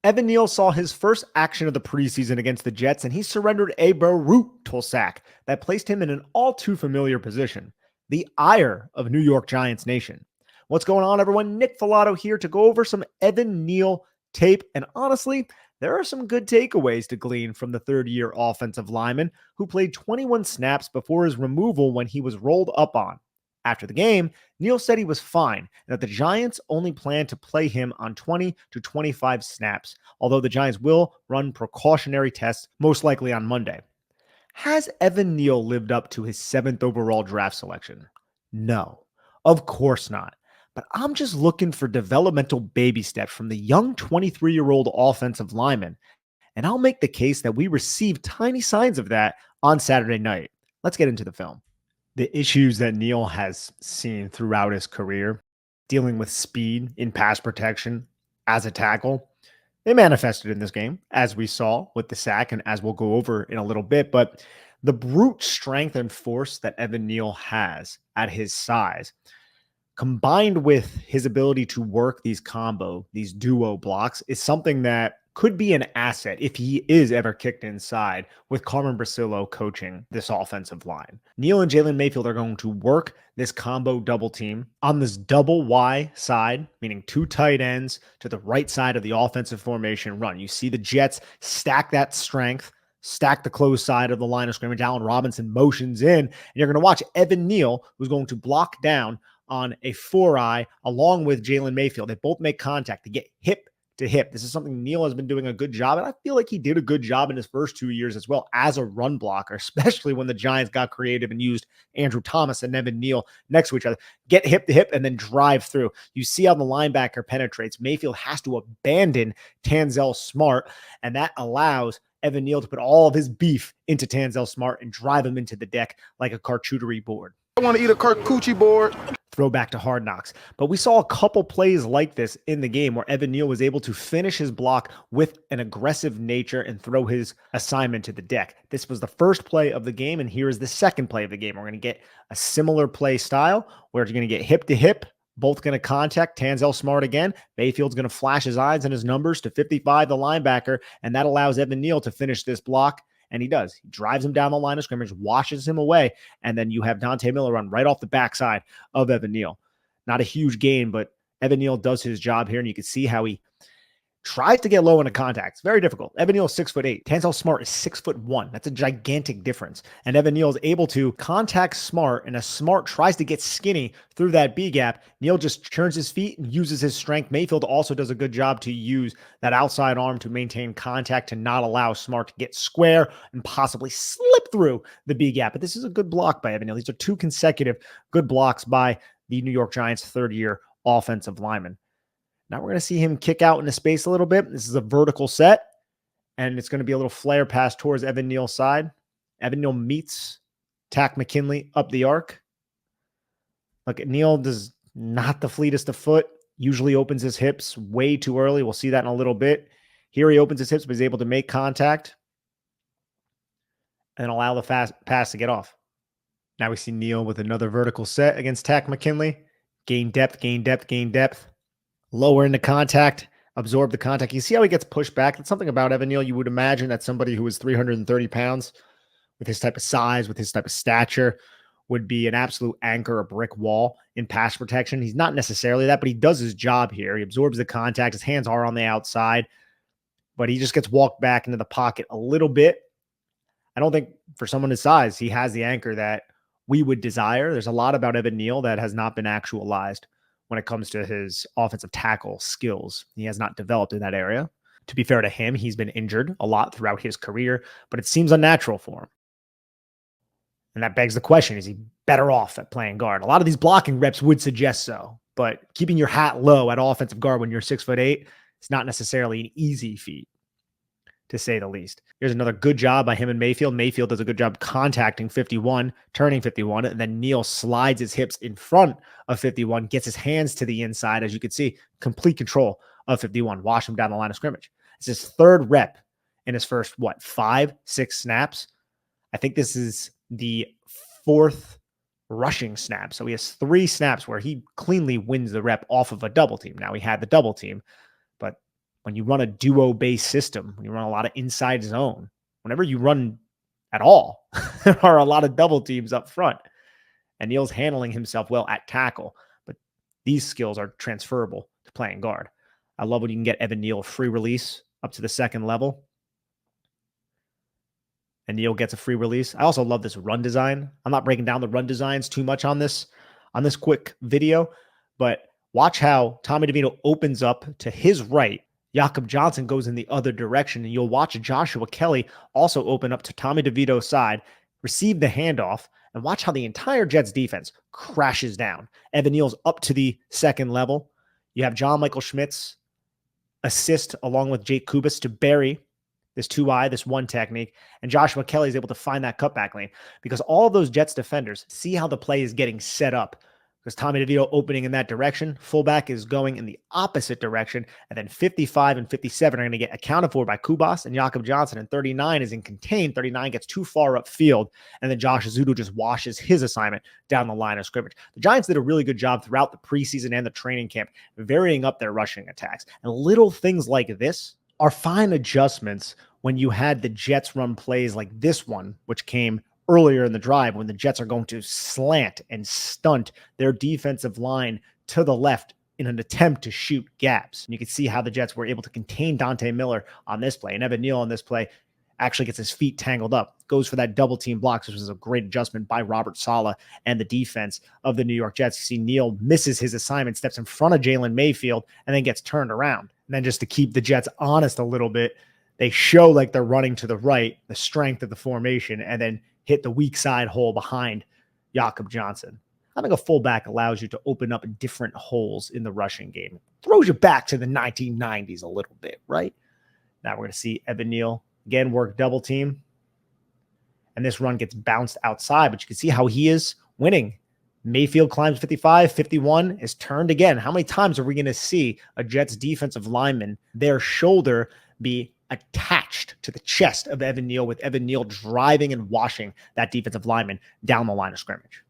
Evan Neal saw his first action of the preseason against the Jets, and he surrendered a brutal sack that placed him in an all too familiar position, the ire of New York Giants Nation. What's going on, everyone? Nick Falato here to go over some Evan Neal tape, and honestly, there are some good takeaways to glean from the third-year offensive lineman who played 21 snaps before his removal when he was rolled up on. After the game, Neal said he was fine and that the Giants only plan to play him on 20 to 25 snaps, although the Giants will run precautionary tests most likely on Monday. Has Evan Neal lived up to his 7th overall draft selection? No, of course not. But I'm just looking for developmental baby steps from the young 23-year-old offensive lineman, and I'll make the case that we received tiny signs of that on Saturday night. Let's get into the film. The issues that Neal has seen throughout his career, dealing with speed in pass protection as a tackle, they manifested in this game, as we saw with the sack, and as we'll go over in a little bit. But the brute strength and force that Evan Neal has at his size, combined with his ability to work these duo blocks, is something that could be an asset if he is ever kicked inside with Carmen Brasillo coaching this offensive line. Neal and Jalen Mayfield are going to work this combo double team on this double Y side, meaning two tight ends to the right side of the offensive formation run. You see the Jets stack that strength, stack the close side of the line of scrimmage. Allen Robinson motions in, and you're going to watch Evan Neal, who's going to block down on a 4-eye along with Jalen Mayfield. They both make contact to get hip to hip. This is something Neal has been doing a good job, and I feel like he did a good job in his first 2 years as well as a run blocker, especially when the Giants got creative and used Andrew Thomas and Evan Neal next to each other. Get hip to hip and then drive through. You see how the linebacker penetrates. Mayfield has to abandon Tanzel Smart, and that allows Evan Neal to put all of his beef into Tanzel Smart and drive him into the deck like a charcuterie board. I want to eat a charcuterie board. Throwback to Hard Knocks. But we saw a couple plays like this in the game where Evan Neal was able to finish his block with an aggressive nature and throw his assignment to the deck. This was the first play of the game, and here is the second play of the game. We're going to get a similar play style where you're going to get hip to hip, both going to contact Tanzel Smart again. Mayfield's going to flash his eyes and his numbers to 55, the linebacker, and that allows Evan Neal to finish this block. And he does. He drives him down the line of scrimmage, washes him away, and then you have Dante Miller run right off the backside of Evan Neal. Not a huge gain, but Evan Neal does his job here, and you can see how he tries to get low into contact. It's very difficult. Evan Neal is 6'8". Tanzel Smart is 6'1". That's a gigantic difference. And Evan Neal is able to contact Smart, and as Smart tries to get skinny through that B gap, Neal just turns his feet and uses his strength. Mayfield also does a good job to use that outside arm to maintain contact to not allow Smart to get square and possibly slip through the B gap. But this is a good block by Evan Neal. These are two consecutive good blocks by the New York Giants third-year offensive lineman. Now we're going to see him kick out into space a little bit. This is a vertical set, and it's going to be a little flare pass towards Evan Neal's side. Evan Neal meets Takk McKinley up the arc. Look, Neal does not the fleetest of foot, usually opens his hips way too early. We'll see that in a little bit. Here he opens his hips, but he's able to make contact and allow the fast pass to get off. Now we see Neal with another vertical set against Takk McKinley. Gain depth, gain depth, gain depth. Lower into contact, absorb the contact. You see how he gets pushed back? That's something about Evan Neal. You would imagine that somebody who is 330 pounds with his type of size, with his type of stature, would be an absolute anchor, a brick wall in pass protection. He's not necessarily that, but he does his job here. He absorbs the contact. His hands are on the outside, but he just gets walked back into the pocket a little bit. I don't think for someone his size, he has the anchor that we would desire. There's a lot about Evan Neal that has not been actualized when it comes to his offensive tackle skills. He has not developed in that area. To be fair to him, he's been injured a lot throughout his career, but it seems unnatural for him. And that begs the question, is he better off at playing guard? A lot of these blocking reps would suggest so, but keeping your hat low at offensive guard when you're 6'8" is not necessarily an easy feat, to say the least. Here's another good job by him and Mayfield. Mayfield does a good job contacting 51, turning 51, and then Neal slides his hips in front of 51, gets his hands to the inside. As you can see, complete control of 51. Wash him down the line of scrimmage. It's his third rep in his first, 5, 6 snaps. I think this is the fourth rushing snap. So he has 3 snaps where he cleanly wins the rep off of a double team. Now he had the double team, but when you run a duo-based system, when you run a lot of inside zone, whenever you run at all, there are a lot of double teams up front. And Neal's handling himself well at tackle, but these skills are transferable to playing guard. I love when you can get Evan Neal free release up to the second level, and Neal gets a free release. I also love this run design. I'm not breaking down the run designs too much on this quick video, but watch how Tommy DeVito opens up to his right. Jakob Johnson goes in the other direction, and you'll watch Joshua Kelly also open up to Tommy DeVito's side, receive the handoff, and watch how the entire Jets defense crashes down. Evan Neal's up to the second level. You have John Michael Schmitz assist along with Jake Kubas to bury this 2-eye, this one technique, and Joshua Kelly is able to find that cutback lane because all of those Jets defenders see how the play is getting set up because Tommy DeVito opening in that direction, fullback is going in the opposite direction, and then 55 and 57 are going to get accounted for by Kubas and Jakob Johnson, and 39 is in contained. 39 gets too far upfield, and then Josh Azudu just washes his assignment down the line of scrimmage. The Giants did a really good job throughout the preseason and the training camp, varying up their rushing attacks, and little things like this are fine adjustments when you had the Jets run plays like this one, which came earlier in the drive when the Jets are going to slant and stunt their defensive line to the left in an attempt to shoot gaps. And you can see how the Jets were able to contain Dante Miller on this play. And Evan Neal on this play actually gets his feet tangled up, goes for that double team blocks, which was a great adjustment by Robert Saleh and the defense of the New York Jets. You see Neal misses his assignment, steps in front of Jalen Mayfield, and then gets turned around. And then just to keep the Jets honest a little bit, they show like they're running to the right, the strength of the formation, and then hit the weak side hole behind Jakob Johnson. Having a fullback allows you to open up different holes in the rushing game. Throws you back to the 1990s a little bit, right? Now we're going to see Evan Neal again work double team. And this run gets bounced outside, but you can see how he is winning. Mayfield climbs 55, 51 is turned again. How many times are we going to see a Jets defensive lineman, their shoulder be attached to the chest of Evan Neal, with Evan Neal driving and washing that defensive lineman down the line of scrimmage?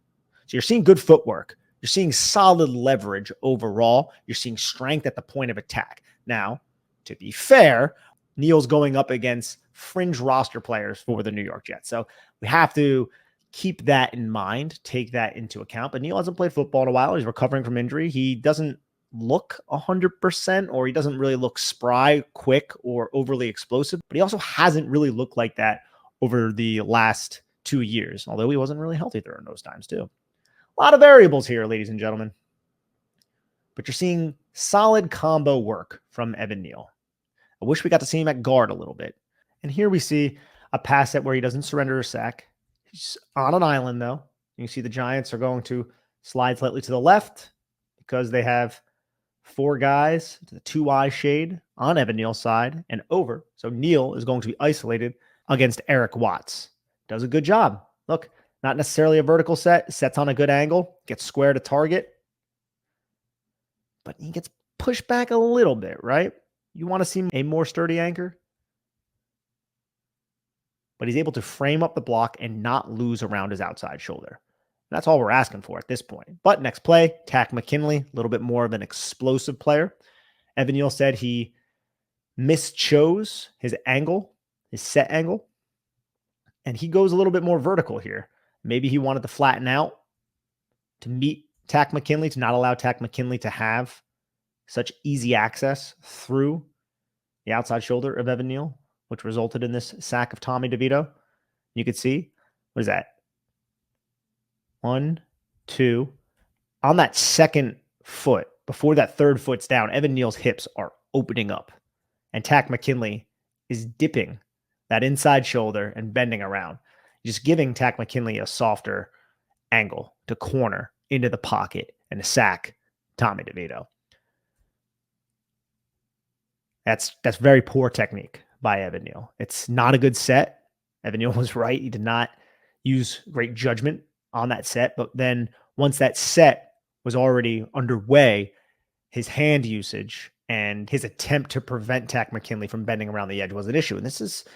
So you're seeing good footwork. You're seeing solid leverage overall. You're seeing strength at the point of attack. Now, to be fair, Neal's going up against fringe roster players for the New York Jets. So we have to keep that in mind, take that into account. But Neal hasn't played football in a while. He's recovering from injury. He doesn't look 100%, or he doesn't really look spry, quick, or overly explosive, but he also hasn't really looked like that over the last 2 years, although he wasn't really healthy during those times too. A lot of variables here, ladies and gentlemen, but you're seeing solid combo work from Evan Neal. I wish we got to see him at guard a little bit. And here we see a pass set where he doesn't surrender a sack. He's on an island though. You can see the Giants are going to slide slightly to the left because they have 4 guys to the 2-eye shade on Evan Neal's side and over. So Neal is going to be isolated against Eric Watts. Does a good job. Look, not necessarily a vertical set, sets on a good angle, gets square to target, but he gets pushed back a little bit, right? You want to see a more sturdy anchor, but he's able to frame up the block and not lose around his outside shoulder. That's all we're asking for at this point. But next play, Takk McKinley, a little bit more of an explosive player. Evan Neal said he mischose his angle, his set angle, and he goes a little bit more vertical here. Maybe he wanted to flatten out to meet Takk McKinley, to not allow Takk McKinley to have such easy access through the outside shoulder of Evan Neal, which resulted in this sack of Tommy DeVito. You could see, what is that? 1, 2. On that second foot, before that third foot's down, Evan Neal's hips are opening up. And Takk McKinley is dipping that inside shoulder and bending around, just giving Takk McKinley a softer angle to corner into the pocket and to sack Tommy DeVito. That's very poor technique by Evan Neal. It's not a good set. Evan Neal was right. He did not use great judgment on that set, but then once that set was already underway, his hand usage and his attempt to prevent Takk McKinley from bending around the edge was an issue. And this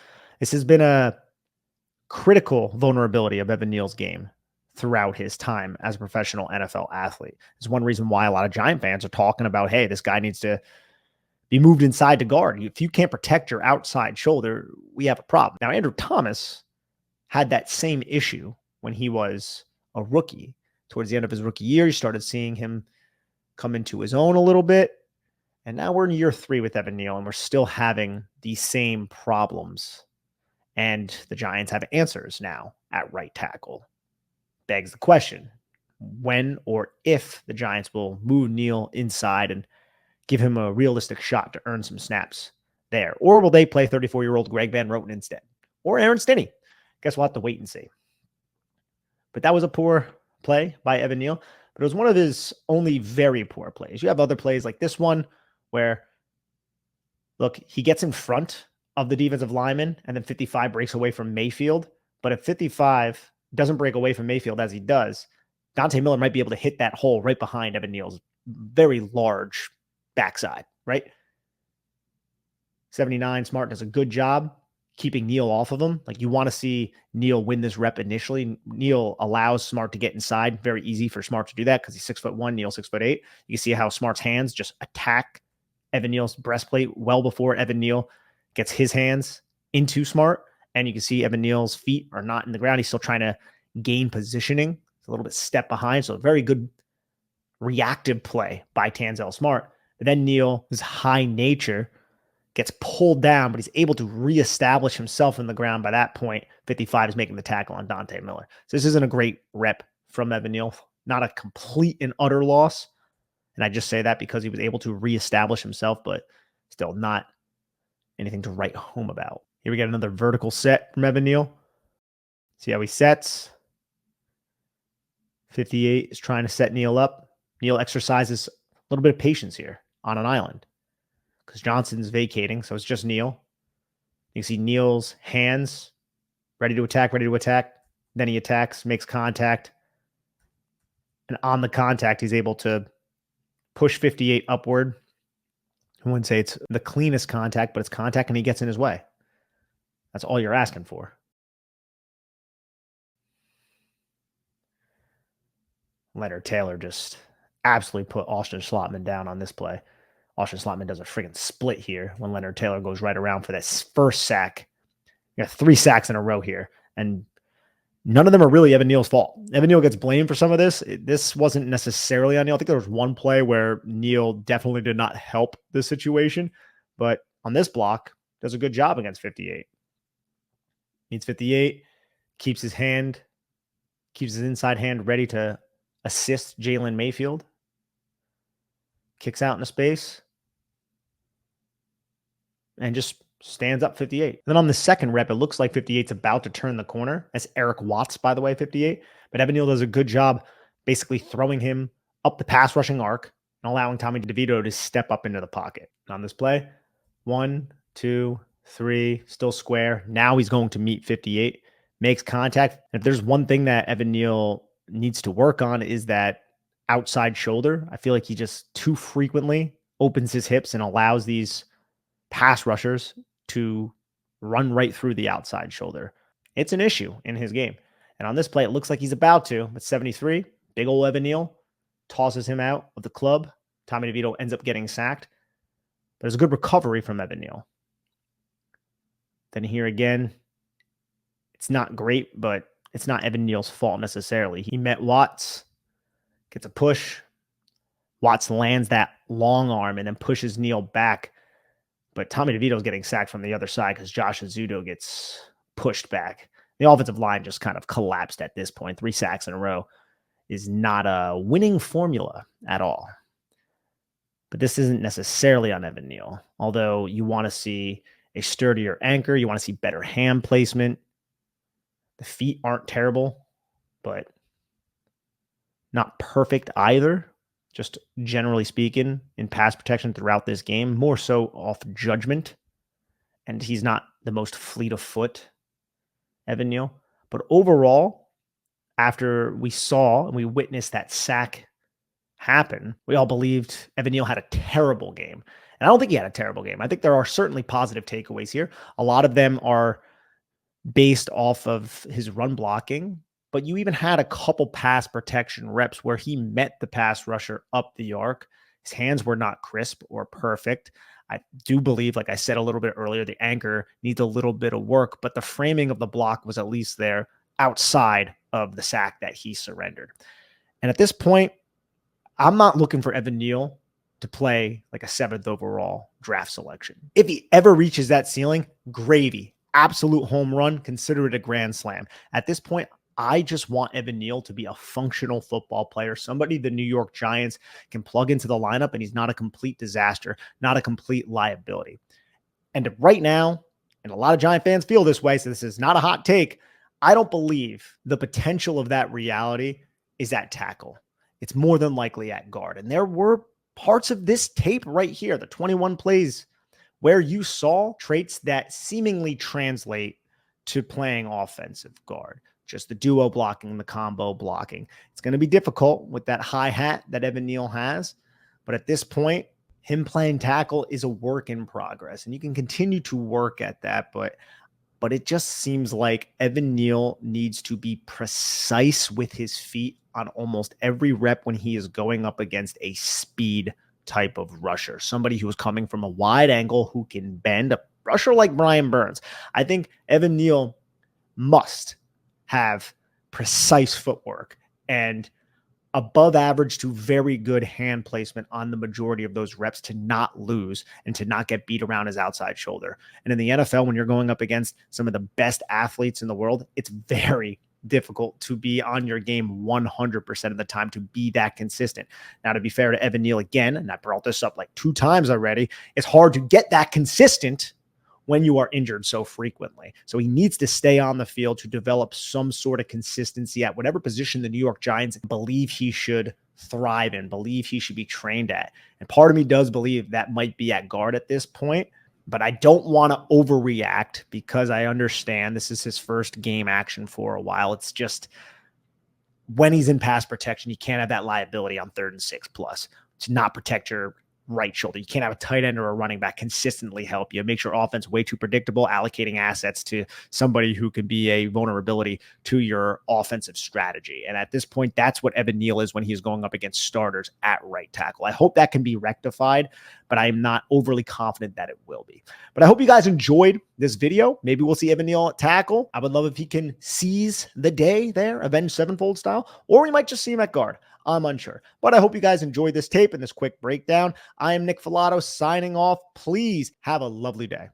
has been a critical vulnerability of Evan Neal's game throughout his time as a professional NFL athlete. It's one reason why a lot of Giant fans are talking about, hey, this guy needs to be moved inside to guard. If you can't protect your outside shoulder, we have a problem. Now, Andrew Thomas had that same issue when he was a rookie. Towards the end of his rookie year, you started seeing him come into his own a little bit. And now we're in year 3 with Evan Neal, and we're still having these same problems. And the Giants have answers now at right tackle. Begs the question, when or if the Giants will move Neal inside and give him a realistic shot to earn some snaps there. Or will they play 34-year-old Greg Van Roten instead? Or Aaron Stinney? Guess we'll have to wait and see. But that was a poor play by Evan Neal, but it was one of his only very poor plays. You have other plays like this one where, look, he gets in front of the defensive lineman and then 55 breaks away from Mayfield. But if 55 doesn't break away from Mayfield as he does, Dante Miller might be able to hit that hole right behind Evan Neal's very large backside, right? 79, Smart does a good job keeping Neal off of him. Like, you want to see Neal win this rep initially. Neal allows Smart to get inside. Very easy for Smart to do that because he's 6'1", Neal 6'8". You can see how Smart's hands just attack Evan Neal's breastplate well before Evan Neal gets his hands into Smart. And you can see Evan Neal's feet are not in the ground. He's still trying to gain positioning. It's a little bit step behind. So a very good reactive play by Tanzel Smart. But then Neal, his high nature, gets pulled down, but he's able to reestablish himself in the ground. By that point, 55 is making the tackle on Dante Miller. So this isn't a great rep from Evan Neal. Not a complete and utter loss. And I just say that because he was able to reestablish himself, but still not anything to write home about. Here we get another vertical set from Evan Neal. See how he sets. 58 is trying to set Neal up. Neal exercises a little bit of patience here on an island because Johnson's vacating, so it's just Neal. You can see Neal's hands ready to attack. Then he attacks, makes contact. And on the contact, he's able to push 58 upward. I wouldn't say it's the cleanest contact, but it's contact and he gets in his way. That's all you're asking for. Leonard Taylor just absolutely put Austin Schlottman down on this play. Austin Schlottman does a friggin' split here when Leonard Taylor goes right around for this first sack. You got 3 sacks in a row here, and none of them are really Evan Neal's fault. Evan Neal gets blamed for some of this. This wasn't necessarily on Neal. I think there was one play where Neal definitely did not help the situation, but on this block, does a good job against 58. Meets 58, keeps his inside hand ready to assist Jalen Mayfield. Kicks out into space. And just stands up 58. And then on the second rep, it looks like 58's about to turn the corner. That's Eric Watts, by the way, 58. But Evan Neal does a good job basically throwing him up the pass rushing arc and allowing Tommy DeVito to step up into the pocket. On this play, 1, 2, 3, still square. Now he's going to meet 58, makes contact. And if there's one thing that Evan Neal needs to work on is that outside shoulder. I feel like he just too frequently opens his hips and allows these pass rushers to run right through the outside shoulder. It's an issue in his game. And on this play, it looks like he's about to. But 73, big old Evan Neal tosses him out of the club. Tommy DeVito ends up getting sacked. But it's a good recovery from Evan Neal. Then here again, it's not great, but it's not Evan Neal's fault necessarily. He met Watts, gets a push. Watts lands that long arm and then pushes Neal back. But Tommy DeVito's getting sacked from the other side because Josh Azudo gets pushed back. The offensive line just kind of collapsed at this point. 3 sacks in a row is not a winning formula at all. But this isn't necessarily on Evan Neal. Although you want to see a sturdier anchor. You want to see better hand placement. The feet aren't terrible, but not perfect either. Just generally speaking, in pass protection throughout this game, more so off judgment. And he's not the most fleet of foot, Evan Neal. But overall, after we saw and we witnessed that sack happen, we all believed Evan Neal had a terrible game. And I don't think he had a terrible game. I think there are certainly positive takeaways here. A lot of them are based off of his run blocking. But you even had a couple pass protection reps where he met the pass rusher up the arc. His hands were not crisp or perfect. I do believe, like I said a little bit earlier, the anchor needs a little bit of work, but the framing of the block was at least there outside of the sack that he surrendered. And at this point, I'm not looking for Evan Neal to play like a 7th overall draft selection. If he ever reaches that ceiling, gravy, absolute home run, consider it a grand slam. At this point, I just want Evan Neal to be a functional football player, somebody the New York Giants can plug into the lineup, and he's not a complete disaster, not a complete liability. And right now, and a lot of Giant fans feel this way, so this is not a hot take, I don't believe the potential of that reality is at tackle. It's more than likely at guard. And there were parts of this tape right here, the 21 plays, where you saw traits that seemingly translate to playing offensive guard. Just the duo blocking, the combo blocking. It's going to be difficult with that high hat that Evan Neal has. But at this point, him playing tackle is a work in progress. And you can continue to work at that. But it just seems like Evan Neal needs to be precise with his feet on almost every rep when he is going up against a speed type of rusher, somebody who is coming from a wide angle who can bend, a rusher like Brian Burns. I think Evan Neal must have precise footwork and above average to very good hand placement on the majority of those reps to not lose and to not get beat around his outside shoulder. And in the NFL, when you're going up against some of the best athletes in the world, it's very difficult to be on your game 100% of the time, to be that consistent. Now, to be fair to Evan Neal again, and I brought this up like 2 times already, it's hard to get that consistent when you are injured so frequently. So he needs to stay on the field to develop some sort of consistency at whatever position the New York Giants believe he should thrive in, believe he should be trained at. And part of me does believe that might be at guard at this point, but I don't want to overreact because I understand this is his first game action for a while. It's just when he's in pass protection, you can't have that liability on 3rd and 6 plus to not protect your right shoulder. You can't have a tight end or a running back consistently help you. It makes your offense way too predictable, allocating assets to somebody who can be a vulnerability to your offensive strategy. And at this point, that's what Evan Neal is when he's going up against starters at right tackle. I hope that can be rectified, but I am not overly confident that it will be. But I hope you guys enjoyed this video. Maybe we'll see Evan Neal at tackle. I would love if he can seize the day there, Avenged Sevenfold style, or we might just see him at guard. I'm unsure, but I hope you guys enjoyed this tape and this quick breakdown. I am Nick Falato signing off. Please have a lovely day.